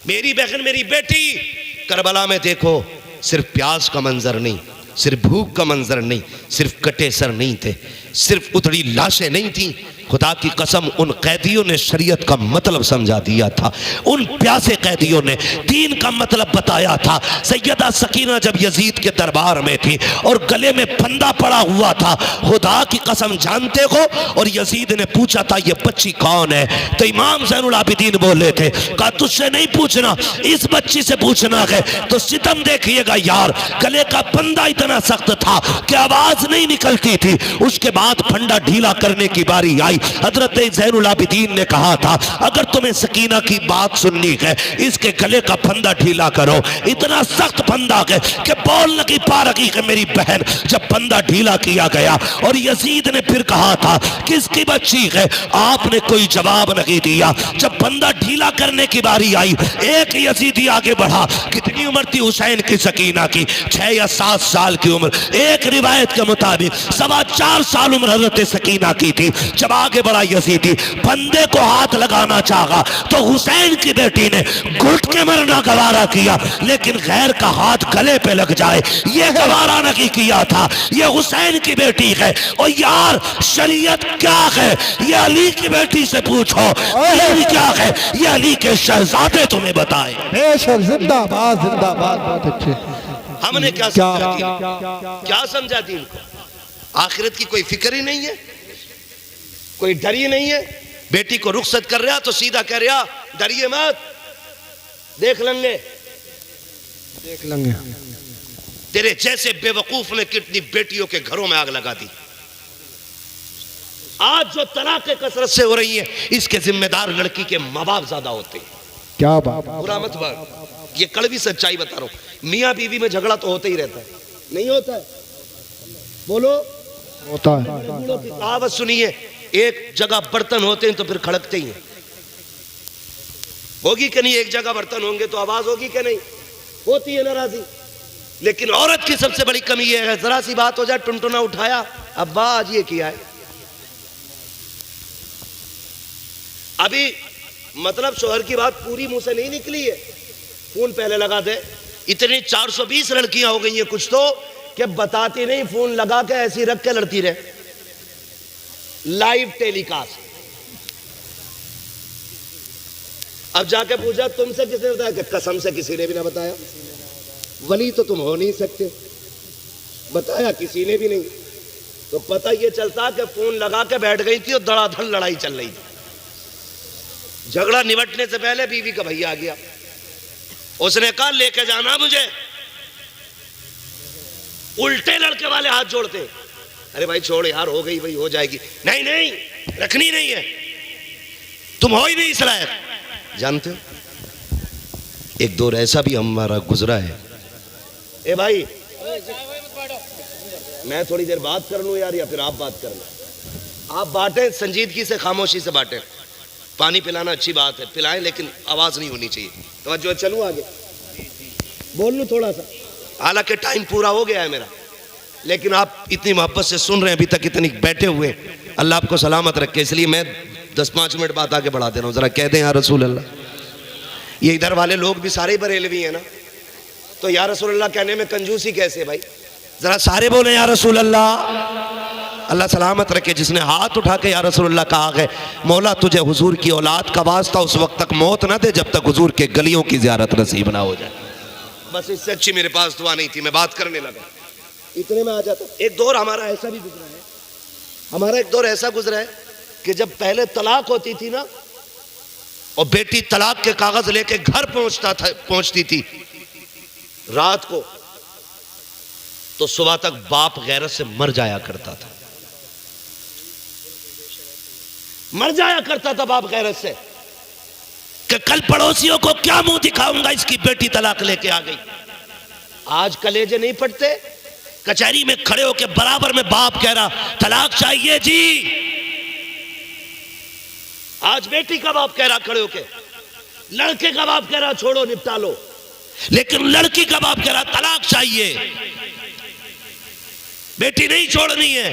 मेरी बहन, मेरी बेटी, करबला में देखो सिर्फ प्याज का मंजर नहीं, सिर्फ भूख का मंजर नहीं, सिर्फ कटे सर नहीं थे, सिर्फ उतरी लाशें नहीं थी। खुदा की कसम उन कैदियों ने शरीयत का मतलब समझा दिया था, उन प्यासे कैदियों ने दीन का मतलब बताया था। सैयदा सकीना जब यजीद के दरबार में थी और गले में फंदा पड़ा हुआ था, खुदा की कसम जानते हो, और यजीद ने पूछा था ये बच्ची कौन है, तो इमाम ज़ैनुल आबिदीन बोले थे, कहा तुझसे नहीं पूछना, इस बच्ची से पूछना है। तो सितम देखिएगा यार, गले का फंदा इतना सख्त था कि आवाज नहीं निकलती थी। उसके बाद फंदा ढीला करने की बारी आई। हजरत ज़ैनुल आबिदीन ने कहा था अगर तुम्हें सकीना की बात सुननी है, इसके गले का फंदा ढीला करो। इतना सख्त फंदा है कि बोल नहीं पा रही है मेरी बहन। जब फंदा ढीला किया गया और यजीद ने फिर कहा था किसकी बच्ची है, आपने कोई जवाब नहीं दिया। जब फंदा ढीला करने की बारी आई, एक यजीदी आगे बढ़ा। कितनी उम्र थी हुसैन की सकीना की? 6 या 7 साल की उम्र। एक रिवायत के मुताबिक 4.25 साल उम्र हजरत सकीना की थी। जब आगे बड़ा यजीदी फंदे को हाथ लगाना चाहा तो हुसैन की बेटी ने घुट के मरना गवारा किया, लेकिन गैर का हाथ गले पे लग जाए ये गवारा नहीं किया था। ये हुसैन की बेटी है। और यार शरीयत क्या है ये अली की बेटी से पूछो, ये क्या है ये अली के शहजादे तुम्हें बताए। जिंदाबाद जिंदाबाद, बहुत अच्छे। हमने क्या समझा दीन, क्या समझा दीन को? आखिरत की कोई फिक्र ही नहीं है, कोई डर ही नहीं है। बेटी को रुखसत कर रहा तो सीधा कह रहा डरिए मत, देख लेंगे देख लेंगे। तेरे जैसे बेवकूफ ने कितनी बेटियों के घरों में आग लगा दी। आज जो तलाक कसरत से हो रही है, इसके जिम्मेदार लड़की के माँ बाप ज्यादा होते हैं। क्या बात, बुरा मत बात, ये कड़वी सच्चाई बता रहा हूं। मियाँ बीवी में झगड़ा तो होता ही रहता है, नहीं होता है? बोलो, होता है। बूढ़ों की कहावत सुनिए, एक जगह बर्तन होते हैं तो फिर खड़कते ही हैं। होगी कि नहीं? एक जगह बर्तन होंगे तो आवाज होगी कि नहीं? होती है नाराजी। लेकिन औरत की सबसे बड़ी कमी यह है, जरा सी बात हो जाए टुनटुना उठाया, अब्बा आज ये किया है। अभी मतलब शोहर की बात पूरी मुंह से नहीं निकली है, फोन पहले लगा दे। इतनी 420 लड़कियां हो गई हैं कुछ तो कि बताती नहीं, फोन लगा के ऐसी रख के लड़ती रहे। Live telecast. अब जाके पूछा तुमसे किसने बताया? कि कसम से किसी ने भी ना बताया। वली तो तुम हो नहीं सकते, बताया किसी ने भी नहीं। तो पता ये चलता कि फोन लगा के बैठ गई थी और धड़ाधड़ लड़ाई चल रही थी। झगड़ा निपटने से पहले बीवी का भैया आ गया, उसने कहा लेके जाना मुझे। उल्टे लड़के वाले हाथ जोड़ते, अरे भाई छोड़ यार, हो गई भाई, हो जाएगी। नहीं नहीं, रखनी नहीं है, तुम हो ही नहीं इस लायक। जानते हो एक दौर ऐसा भी हमारा गुजरा है। ए भाई मैं थोड़ी देर बात कर लूं यार, या फिर आप बात कर लो? आप बांटें संजीदगी से, खामोशी से बांटें। पानी पिलाना अच्छी बात है, पिलाएं, लेकिन आवाज नहीं होनी चाहिए। तो जो चलूं आगे, बोल लूं थोड़ा सा? हालांकि टाइम पूरा हो गया है मेरा, लेकिन आप इतनी मोहब्बत से सुन रहे हैं, अभी तक इतनी बैठे हुए, अल्लाह आपको सलामत रखे। इसलिए मैं 10-5 मिनट बाद आगे बढ़ा दे रहा हूँ। जरा कह दें या रसूल अल्लाह। ये इधर वाले लोग भी सारे बरेलवी हैं ना, तो या रसूल अल्लाह कहने में कंजूसी कैसे भाई? जरा सारे बोले या रसूल अल्लाह। अल्लाह सलामत रखे। जिसने हाथ उठा के या रसूल अल्लाह कहा है, मौला तुझे हुजूर की औलाद का वास्ता उस वक्त तक मौत ना दे जब तक हुजूर के गलियों की ज़ियारत नसीब ना हो जाए। बस इससे अच्छी मेरे पास दुआ नहीं थी, मैं बात करने लगा, इतने में आ जाता। एक दौर हमारा ऐसा भी गुजरा है, हमारा एक दौर ऐसा गुजरा है कि जब पहले तलाक होती थी ना, और बेटी तलाक के कागज लेके घर पहुंचती थी रात को, तो सुबह तक बाप गैरत से मर जाया करता था। मर जाया करता था बाप गैरत से कि कल पड़ोसियों को क्या मुंह दिखाऊंगा, इसकी बेटी तलाक लेके आ गई। आज कलेजे नहीं फटते? कचहरी में खड़े होके बराबर में बाप कह रहा तलाक चाहिए जी। आज बेटी का बाप कह रहा खड़े होके, लड़के का बाप कह रहा छोड़ो निपटा लो, लेकिन लड़की का बाप कह रहा तलाक चाहिए, बेटी नहीं छोड़नी है।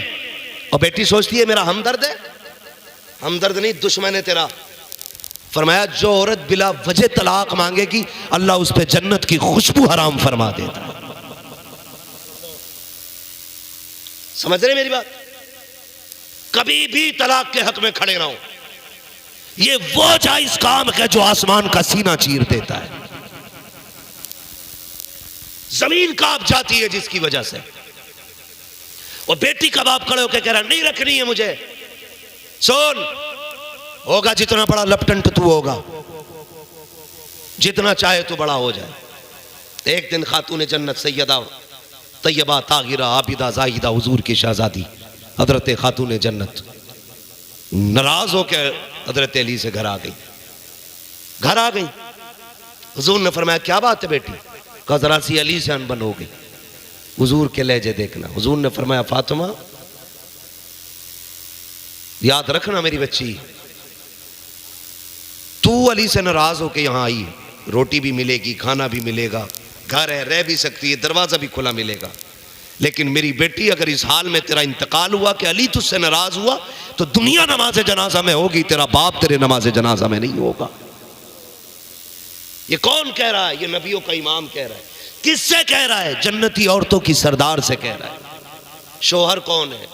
और बेटी सोचती है मेरा हमदर्द है, हमदर्द नहीं दुश्मन है तेरा। फरमाया जो औरत बिला वजह तलाक मांगेगी अल्लाह उस पे जन्नत की खुशबू हराम फरमा देता है। समझ रहे मेरी बात? कभी भी तलाक के हक में खड़े रहो। ये वो जायज काम है जो आसमान का सीना चीर देता है, जमीन कांप जाती है जिसकी वजह से। और बेटी का बाप खड़े होकर कह रहा नहीं रखनी है मुझे, सुन होगा जितना बड़ा लपटंट तू होगा, जितना चाहे तू बड़ा हो जाए। एक दिन खातून जन्नत सैयदा तैयबा ताहिरा आबिदा जाहिदा हुजूर की शहजादी हजरत खातून जन्नत नाराज होकर हजरत अली से घर आ गई। हुजूर ने फरमाया क्या बात है बेटी? कहा जरा सी अली से अनबन हो गई। हुजूर के लहजे देखना। हुजूर ने फरमाया फातिमा याद रखना मेरी बच्ची, तू अली से नाराज होके यहां आई है, रोटी भी मिलेगी, खाना भी मिलेगा, घर है, रह भी सकती है, दरवाजा भी खुला मिलेगा, लेकिन मेरी बेटी अगर इस हाल में तेरा इंतकाल हुआ कि अली तुझसे नाराज हुआ तो दुनिया नमाज जनाजा में होगी, तेरा बाप तेरे नमाज जनाजा में नहीं होगा। ये कौन कह रहा है? ये नबियों का इमाम कह रहा है। किससे कह रहा है? जन्नती औरतों की सरदार से कह रहा है। शोहर कौन है?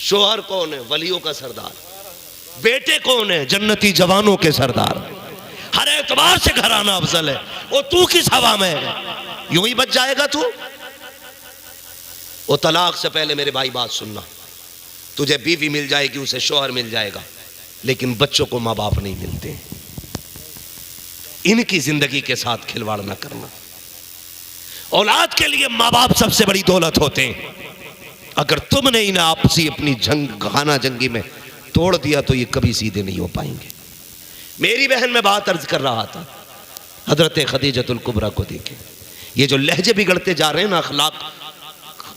शोहर कौन है? वलियों का सरदार। बेटे कौन है? जन्नती जवानों के सरदार। हर एतबार से घर आना अफजल है। और तू किस हवा में है? यूं ही बच जाएगा तू। वो तलाक से पहले मेरे भाई बात सुनना, तुझे बीवी मिल जाएगी, उसे शोहर मिल जाएगा, लेकिन बच्चों को माँ बाप नहीं मिलते। इनकी जिंदगी के साथ खिलवाड़ ना करना। औलाद के लिए माँ बाप सबसे बड़ी दौलत होते हैं। अगर तुमने इन्हें आपसी अपनी खाना जंगी में तोड़ दिया तो ये कभी सीधे नहीं हो पाएंगे। मेरी बहन में बात अर्ज कर रहा था, हजरत खदीजतुल कुबरा को देखे। ये जो लहजे बिगड़ते जा रहे हैं ना, अखलाक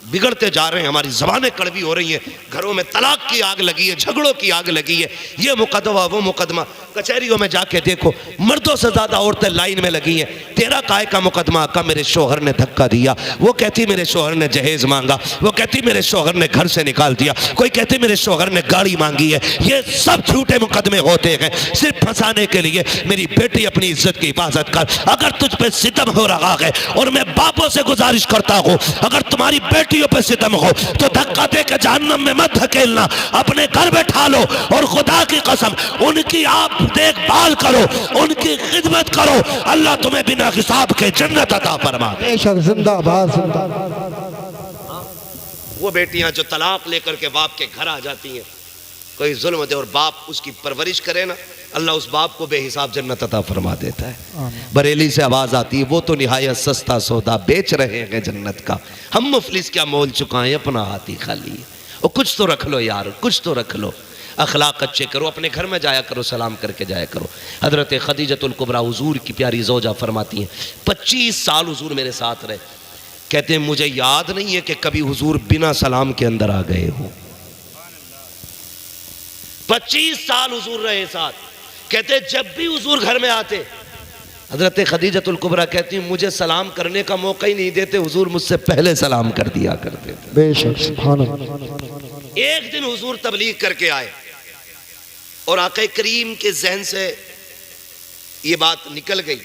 बिगड़ते जा रहे हैं, हमारी ज़बानें कड़वी हो रही हैं, घरों में तलाक की आग लगी है, झगड़ों की आग लगी है, ये मुकदमा वो मुकदमा। कचहरियों में जाके देखो, मर्दों से ज़्यादा औरतें लाइन में लगी हैं। तेरा काय का मुकदमा? का मेरे शोहर ने धक्का दिया, वो कहती मेरे शोहर ने जहेज मांगा, वो कहती मेरे शोहर ने घर से निकाल दिया, कोई कहती मेरे शोहर ने गाड़ी मांगी है। ये सब झूठे मुकदमे होते हैं सिर्फ फंसाने के लिए। मेरी बेटी अपनी इज्जत की हिफाजत कर। अगर तुझ पे सितम हो रहा है, और मैं बापों से गुजारिश करता हूँ, अगर तुम्हारी बेटियों पे सितम हो तो धक्का दे के जहन्नम में मत धकेलना, अपने घर बैठा लो और खुदा की कसम उनकी आप देखभाल करो, उनकी खिदमत करो, अल्लाह तुम्हें बिना हिसाब के जन्नत अता फरमा दे। बेशक जिंदाबाद जिंदाबाद। वो बेटियां जो तलाक लेकर के बाप के घर आ जाती हैं, कोई जुल्म दे और बाप उसकी परवरिश करे ना, अल्लाह उस बाप को बेहिसाब जन्नत अता फरमा देता है। बरेली से आवाज आती है, वो तो निहायत सस्ता सौदा बेच रहे हैं जन्नत का, हम मुफलिस क्या मोल चुकाएं, अपना हाथ ही खाली। और कुछ तो रख लो यार, कुछ तो रख लो, अखलाक अच्छे करो, अपने घर में जाया करो, सलाम करके जाया करो। हजरत खदीजतुल कुबरा हुजूर की प्यारी ज़ौजा फरमाती हैं, 25 साल हुजूर मेरे साथ रहे। कहते हैं मुझे याद नहीं है कि कभी हुजूर बिना सलाम के अंदर आ गए हो। 25 साल हुजूर रहे साथ। कहते जब भी हुजूर घर में आते, हजरत खदीजतुल कुबरा कहती मुझे सलाम करने का मौका ही नहीं देते, हुजूर मुझसे पहले सलाम कर दिया करते थे। बेशक सुभान अल्लाह। एक दिन हुजूर तबलीग करके आए और आक़ा करीम के जहन से ये बात निकल गई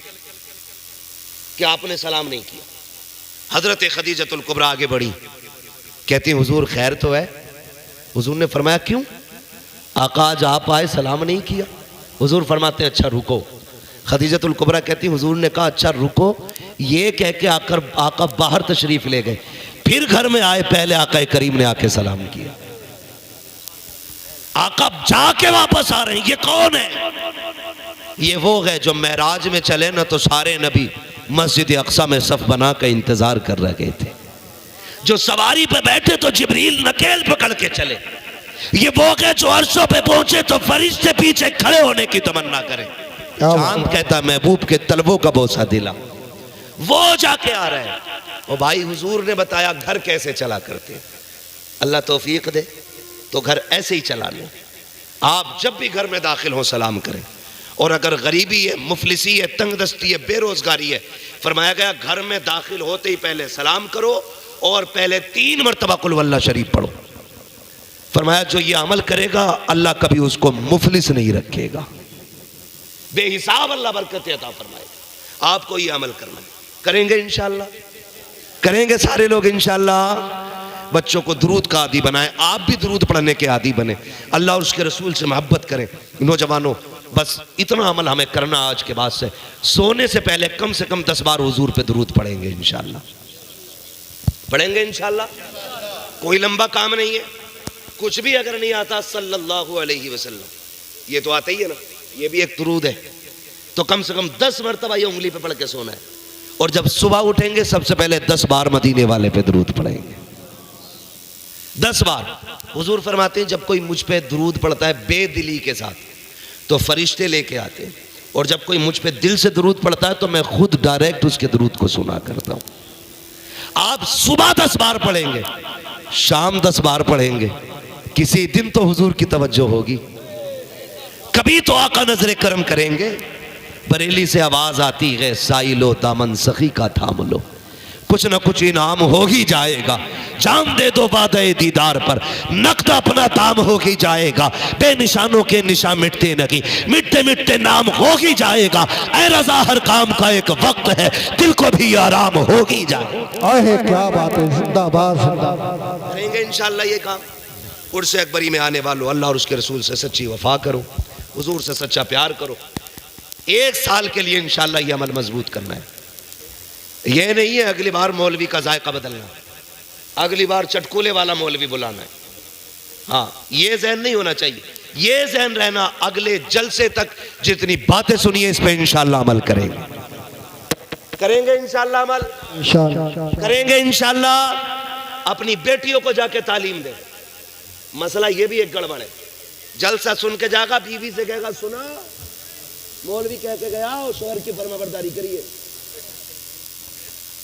कि आपने सलाम नहीं किया। हजरत खदीजतुल कुबरा आगे बढ़ी, कहती हुजूर खैर तो है? हुजूर ने फरमाया क्यों? आका आज आप आए सलाम नहीं किया। हुजूर फरमाते अच्छा रुको। खदीजतुल कुबरा कहती हुजूर ने कहा अच्छा रुको, ये कह के आकर आका बाहर तशरीफ ले गए, फिर घर में आए, पहले आका करीम ने आके सलाम किया। आका जाके वापस आ रहे हैं, ये कौन है? ये वो है जो महराज में चले ना तो सारे नबी मस्जिद अक्सा में सफ बना कर इंतजार कर रहे थे, जो सवारी पे बैठे तो जिब्रील नकेल पकड़ के चले। ये वो है जो अर्शों पे पहुंचे तो फरिश्ते पीछे खड़े होने की तमन्ना करें। चांद कहता महबूब के तलबों का बोसा दिला, वो जाके आ रहे हैं। और भाई हुजूर ने बताया घर कैसे चला करते, अल्लाह तौफीक दे तो घर ऐसे ही चला लें। आप जब भी घर में दाखिल हो सलाम करें, और अगर गरीबी है, मुफलिसी है, तंगदस्ती है, बेरोजगारी है, फरमाया गया घर में दाखिल होते ही पहले सलाम करो और पहले 3 मरतबा कुल वल्लाह शरीफ पढ़ो। फरमाया जो ये अमल करेगा अल्लाह कभी उसको मुफलिस नहीं रखेगा। बेहिसाब अल्लाह बरकत अता फरमाएगा। आपको ये अमल करना है, करेंगे इंशाअल्लाह, करेंगे सारे लोग इंशाअल्लाह। बच्चों को दुरूद का आदी बनाएं, आप भी दुरूद पढ़ने के आदी बने, अल्लाह और उसके रसूल से मोहब्बत करें। नौजवानों बस इतना अमल हमें करना आज के बाद से, सोने से पहले कम से कम 10 बार हुजूर पे दुरूद पढ़ेंगे इंशाअल्लाह, पढ़ेंगे इंशाअल्लाह। कोई लंबा काम नहीं है, कुछ भी अगर नहीं आता सल्लल्लाहु अलैहि वसल्लम, ये तो आता ही है ना, ये भी एक दुरूद है, तो कम से कम 10 मरतबा ये उंगली पे पढ़ के सोना है। और जब सुबह उठेंगे सबसे पहले 10 बार मदीने वाले पे दुरूद पढ़ेंगे, 10 बार। हुजूर फरमाते हैं जब कोई मुझ पे दुरूद पढ़ता है बेदिली के साथ तो फरिश्ते लेके आते हैं, और जब कोई मुझ पे दिल से दुरूद पढ़ता है तो मैं खुद डायरेक्ट उसके दुरूद को सुना करता हूं। आप सुबह 10 बार पढ़ेंगे, शाम 10 बार पढ़ेंगे, किसी दिन तो हुजूर की तवज्जो होगी, कभी तो आका नजरे करम करेंगे। बरेली से आवाज आती है साइलो दामन सखी का थाम लो, कुछ न कुछ इनाम हो ही जाएगा, जान दे दो वादे दीदार पर, नकद अपना दाम हो ही जाएगा, बेनिशानों के निशान मिटते नहीं, मिटते मिटते नाम हो ही जाएगा। ऐ रजा हर काम का एक वक्त है, दिल को भी आराम हो ही जाएगा। आहे क्या बात है, जिंदाबाद जिंदाबाद। करेंगे इंशाअल्लाह ये काम। उर्स अकबरी में आने वालों, अल्लाह और उसके रसूल से सच्ची वफा करो, हुजूर से सच्चा प्यार करो। 1 साल के लिए इंशाअल्लाह ये अमल मजबूत करना है। ये नहीं है अगली बार मौलवी का जायका बदलना, अगली बार चटकुले वाला मौलवी बुलाना है। हाँ, ये जहन नहीं होना चाहिए, ये जहन रहना अगले जलसे तक जितनी बातें सुनिए इस पे इंशाअल्लाह अमल करेंगे, करेंगे इंशाअल्लाह अमल, इंशाअल्लाह करेंगे इंशाअल्लाह। अपनी बेटियों को जाके तालीम दे। मसला ये भी एक गड़बड़ है, जलसा सुन के जाएगा, बीवी से कहेगा सुना मौलवी कह के गया और शोहर की फरमाबरदारी करिए,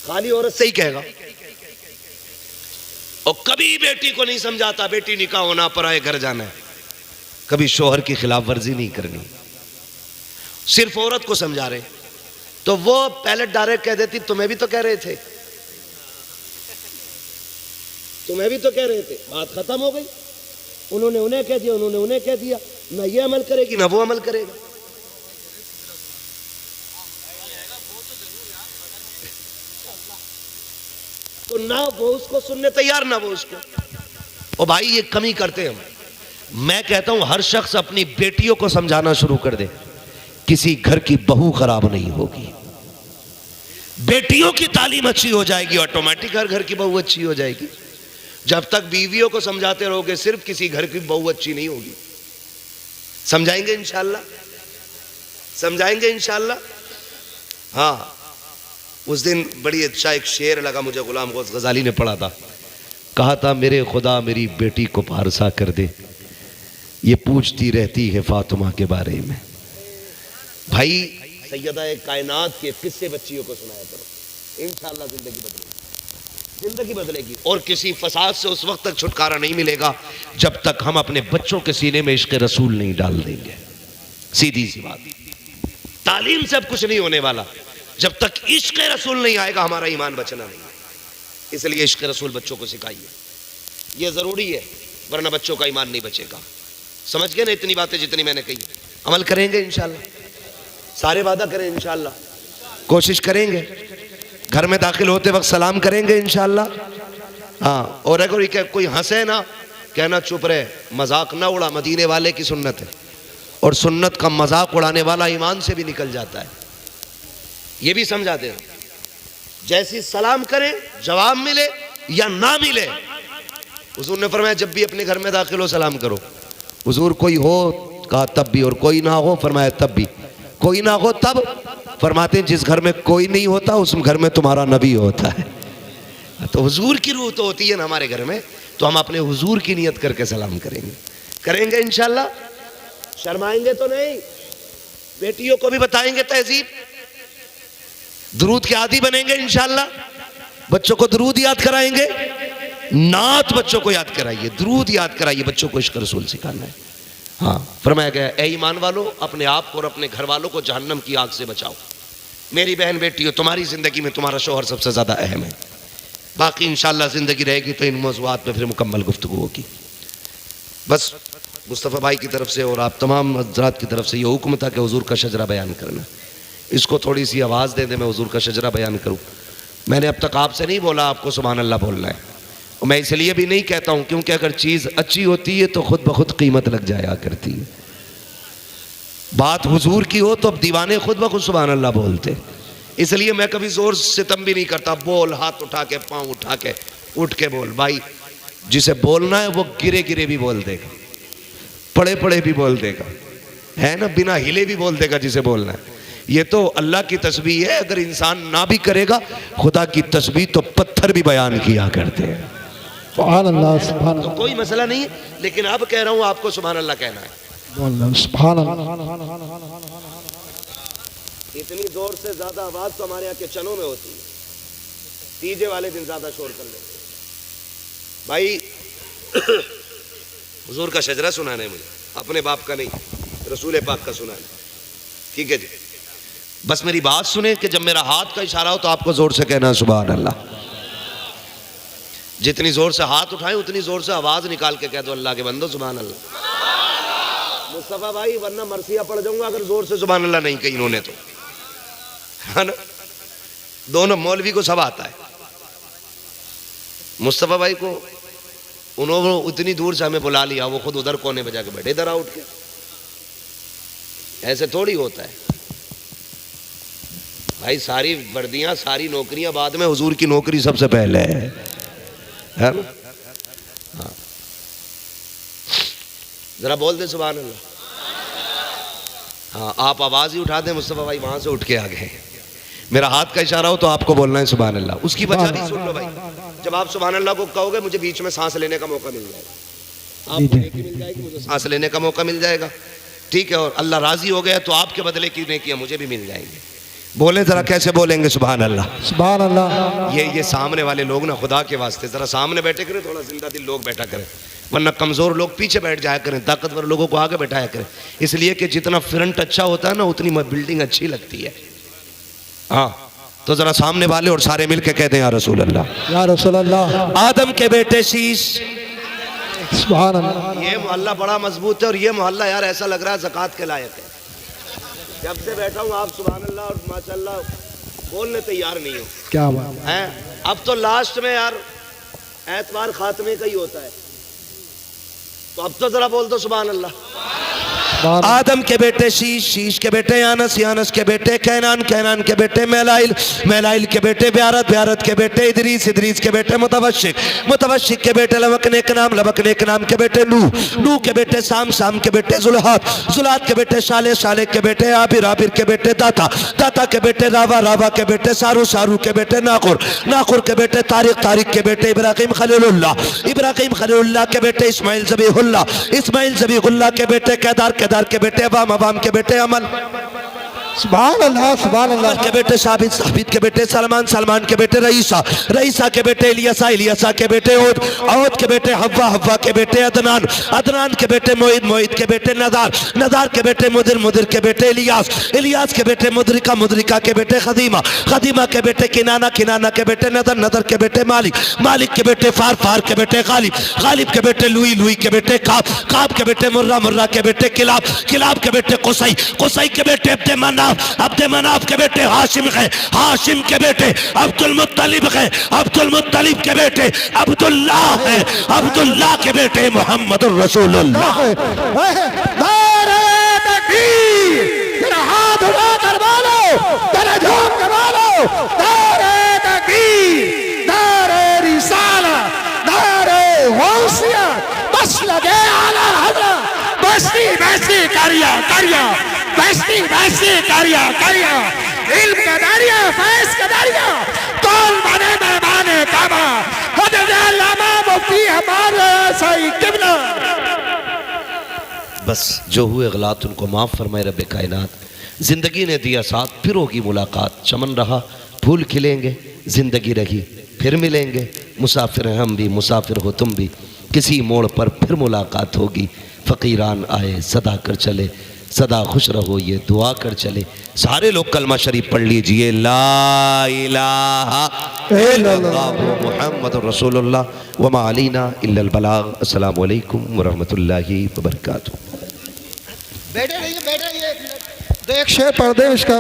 खाली औरत से ही कहेगा। और कभी बेटी को नहीं समझाता बेटी निकाह होना, पराए घर जाना है, कभी शोहर की खिलाफ वर्जी नहीं करनी, सिर्फ औरत को समझा रहे। तो वो पहले डायरेक्ट कह देती तुम्हें भी तो कह रहे थे, तुम्हें भी तो कह रहे थे, बात खत्म हो गई। उन्होंने उन्हें कह दिया, उन्होंने उन्हें कह दिया, ना ये अमल करेगी ना वो अमल करेगा। तो ना वो उसको सुनने तैयार ना वो उसको। ओ भाई ये कमी करते हैं हम। मैं कहता हूं हर शख्स अपनी बेटियों को समझाना शुरू कर दे, किसी घर की बहू खराब नहीं होगी, बेटियों की तालीम अच्छी हो जाएगी, ऑटोमेटिक हर घर की बहू अच्छी हो जाएगी। जब तक बीवियों को समझाते रहोगे सिर्फ, किसी घर की बहू अच्छी नहीं होगी। समझाएंगे इंशाअल्लाह, समझाएंगे इंशाअल्लाह। हाँ, उस दिन बड़ी अच्छा एक शेर लगा मुझे, गुलाम गौस गजाली ने पढ़ा था, कहा था मेरे खुदा मेरी बेटी को पारसा कर दे, ये पूछती रहती है फातिमा के बारे में। भाई सैयदा कायनात के किस्से बच्चियों को सुनाया करो, इंशाअल्लाह जिंदगी बदलेगी, जिंदगी बदलेगी। और किसी फसाद से उस वक्त तक छुटकारा नहीं मिलेगा जब तक हम अपने बच्चों के सीने में इश्क रसूल नहीं डाल देंगे। सीधी सी बात, तालीम से अब कुछ नहीं होने वाला, जब तक इश्क रसूल नहीं आएगा हमारा ईमान बचना नहीं। इसलिए इश्क रसूल बच्चों को सिखाइए, यह जरूरी है, वरना बच्चों का ईमान नहीं बचेगा। समझ गए ना इतनी बातें जितनी मैंने कही, अमल करेंगे इंशाअल्लाह, सारे वादा करें इंशाअल्लाह, कोशिश करेंगे। घर में दाखिल होते वक्त सलाम करेंगे इंशाअल्लाह। हाँ, और अगर कोई हंसे ना, कहना चुप रहे, मजाक ना उड़ा, मदीने वाले की सुन्नत है, और सुन्नत का मजाक उड़ाने वाला ईमान से भी निकल जाता है। ये भी समझा दे, जैसी सलाम करें जवाब मिले या ना मिले, हुजूर ने फरमाया जब भी अपने घर में दाखिल हो सलाम करो। हुजूर कोई हो कहा तब भी, और कोई ना हो फरमाया तब भी, कोई ना हो तब फरमाते हैं जिस घर में कोई नहीं होता उस घर में तुम्हारा नबी होता है। तो हुजूर की रूह तो होती है ना हमारे घर में, तो हम अपने हुजूर की नियत करके सलाम करेंगे, करेंगे इंशाअल्लाह, शर्माएंगे तो नहीं। बेटियों को भी बताएंगे तहजीब, दुरूद के आदी बनेंगे इंशाअल्लाह, बच्चों को दुरूद याद कराएंगे, नात बच्चों को याद कराइए, दुरूद याद कराइए, बच्चों को इश्क रसूल सिखाना है। हाँ, फरमाया गया ए ईमान वालों, अपने आप को और अपने घर वालों को जहन्नम की आग से बचाओ। मेरी बहन बेटियों, तुम्हारी जिंदगी में तुम्हारा शौहर सबसे ज्यादा अहम है, बाकी इंशाअल्लाह जिंदगी रहेगी तो इन मौज़ूआत पे फिर मुकम्मल गुफ्तगू होगी। बस मुस्तफ़ा भाई की तरफ से और आप तमाम हज़रात की तरफ से ये हुक्म था कि हुजूर का शजरा बयान करना। इसको थोड़ी सी आवाज़ दे दे, मैं हुजूर का शजरा बयान करूँ। मैंने अब तक आपसे नहीं बोला आपको सुभान अल्लाह बोलना है, और मैं इसलिए भी नहीं कहता हूँ क्योंकि अगर चीज़ अच्छी होती है तो खुद ब खुद कीमत लग जाया करती है। बात हुजूर की हो तो अब दीवाने खुद ब खुद सुभान अल्लाह बोलते। इसलिए मैं कभी जोर सितम भी नहीं करता, बोल हाथ उठा के पाँव उठा के उठ के बोल। भाई जिसे बोलना है वो गिरे गिरे भी बोल देगा, पड़े पड़े भी बोल देगा, है ना, बिना हिले भी बोल देगा जिसे बोलना है। ये तो अल्लाह की तस्बीह है, अगर इंसान ना भी करेगा खुदा की तस्बीह तो पत्थर भी बयान किया करते हैं। सुभान अल्लाह, सुभान तो कोई मसला नहीं है, लेकिन अब कह रहा हूं आपको सुभान अल्लाह कहना है। अल्लाह, सुभान अल्लाह। इतनी जोर से ज्यादा आवाज तो हमारे यहाँ के चनों में होती है, तीजे वाले दिन ज्यादा शोर कर लेते भाई। हुजूर का शजरा सुनाना है मुझे, अपने बाप का नहीं, रसूल पाक का सुनाना है, ठीक है जी। बस मेरी बात सुने कि जब मेरा हाथ का इशारा हो तो आपको जोर से कहना सुभान अल्लाह। जितनी जोर से हाथ उठाएं उतनी जोर से आवाज निकाल के कह दो अल्लाह के बंदो सुभान अल्लाह। मुस्तफा भाई वरना मरसिया पड़ जाऊंगा अगर जोर से सुभान अल्लाह नहीं कही इन्होंने तो, है ना। दोनों मौलवी को सब आता है, मुस्तफा भाई को उन्होंने उतनी दूर से हमें बुला लिया, वो खुद उधर कोने पे जाके बैठे इधर आ उठ के। ऐसे थोड़ी होता है भाई, सारी वर्दियां सारी नौकरियां बाद में, हुजूर की नौकरी सबसे पहले है ना। हाँ जरा बोल दे सुभान अल्लाह। हाँ आप आवाज ही उठा दें, मुस्तफा भाई वहां से उठ के आ गए। मेरा हाथ का इशारा हो तो आपको बोलना है सुभान अल्लाह। उसकी वजह भी सुन लो भाई, जब आप सुभान अल्लाह को कहोगे मुझे बीच में सांस लेने का मौका मिल जाएगा, आपको नेकी मिल जाएगी, मुझे सांस लेने का मौका मिल जाएगा, ठीक है। और अल्लाह राजी हो गया तो आपके बदले की नेकियां मुझे भी मिल जाएंगे। बोले जरा कैसे बोलेंगे सुभान अल्लाह, सुभान अल्लाह। ये सामने वाले लोग ना खुदा के वास्ते जरा सामने बैठे करें, थोड़ा जिंदा दिल लोग बैठा करें, वरना कमजोर लोग पीछे बैठ जाया करें, ताकतवर लोगों को आगे बैठाया करें। इसलिए कि जितना फ्रंट अच्छा होता है ना उतनी बिल्डिंग अच्छी लगती है। हाँ तो जरा सामने वाले और सारे मिलके कहते हैं या रसूल अल्लाह, या रसूल अल्लाह। आदम के बेटे शीश। सुभान अल्लाह। ये मोहल्ला बड़ा मजबूत है, और ये मोहल्ला यार ऐसा लग रहा है ज़कात के लायक है। जब से बैठा हूँ आप सुभान अल्लाह और माशाअल्लाह बोलने तैयार नहीं हो। क्या बात है। अब तो लास्ट में यार एतवार खात्मे का ही होता है, तो अब तो जरा बोल दो सुभान अल्लाह। आदम के बेटे शीश, शीश के बेटे यानस, यानस के बेटे कैनान, कैनान के बेटे मैलाइल, मैलाइल के बेटे ब्यारत, ब्यारत के बेटे इदरीस, इदरीस के बेटे मुतवशिक, मुतवशिक के बेटे लबक नेक नाम, लबक नेक नाम के बेटे नूह, नूह के बेटे साम, साम के बेटे जुल्हात, जुल्हात के बेटे शाले, शाले के बेटे आबिर, आबिर के बेटे दाता, दाता के बेटे रावा, रावा के बेटे सारू, सारू के बेटे नाकुर, नाकुर के बेटे तारिक, तारिक के बेटे इब्राहिम खलीलुल्लाह, इब्राहिम खलीलुल्लाह के बेटे इस्माइल ज़बीहुल्लाह, इस्माइल ज़बीहुल्लाह के बेटे केदार, केदार के बेटे अवाम, अवाम के बेटे अमल, सुभान अल्लाह, सुभान अल्लाह। के बेटे साबित, साबित के बेटे सलमान, सलमान के बेटे रईसा, रईसा के बेटे इलियासा, इलियासा के बेटे औद, औद के बेटे हव्वा, हव्वा के बेटे अदनान, अदनान के बेटे मोइद, मोइद के बेटे नदार, नदार के बेटे मुदिर, मुदिर के बेटे इलियास, इलियास के बेटे मुदरिका, मुदरिका के बेटे खदीमा, खदीमा के बेटे किनाना, किनाना के बेटे नदर, नदर के बेटे मालिक, मालिक के बेटे फार, फार के बेटे गालिब, गालिब के बेटे लुई, लुई के बेटे काब, काब के बेटे मुर्रा, मुर्रा के बेटे किलाब, किलाब के बेटे कुसई, कुसई के बेटे अब्दे मनाफ, अब्दे मनाफ के बेटे हाशिम है, हाशिम के बेटे अब्दुल मुत्तलिब है, अब्दुल मुत्तलिब के बेटे अब्दुल्लाह है, अब्दुल्लाह के बेटे मोहम्मद रसूलुल्लाह। नारे तकबीर, तेरा हाथ उठा कर बोलो, तेरा झोंक कर बोलो, नारे तकबीर, नारे रिसाला, नारे गौसिया, बस लगे आला हज़रत, बस्ती बस्ती करिया, करिया, बस्ती बस्ती करिया, करिया, इल्म का दरिया, फैज़ का दरिया, तौल बने मेहमाने काबा, हज़रत अल्लामा मुफ्ती हमारे सही किबला। बस जो हुए गलात उनको माफ़ फरमाए रब कायनात। ज़िंदगी ने दिया साथ फिर होगी मुलाकात, चमन रहा फूल खिलेंगे, ज़िंदगी रही फिर मिलेंगे, मुसाफिर हैं हम भी, मुसाफिर हो तुम भी, किसी मोड़ पर फिर मुलाकात होगी। फ़कीरान आए सदा कर चले, सदा खुश रहो, ये दुआ कर चले। सारे लोग कलमा शरीफ पढ़ लीजिए, ला इलाहा इल्लल्लाह मुहम्मदुर रसूलुल्लाह व मा अलैना इल्लल बलाग। अस्सलामु अलैकुम व रहमतुल्लाहि व बरकातुहू। बैठे रहिए, बैठे रहिए, एक शेर पढ़ दे इसका।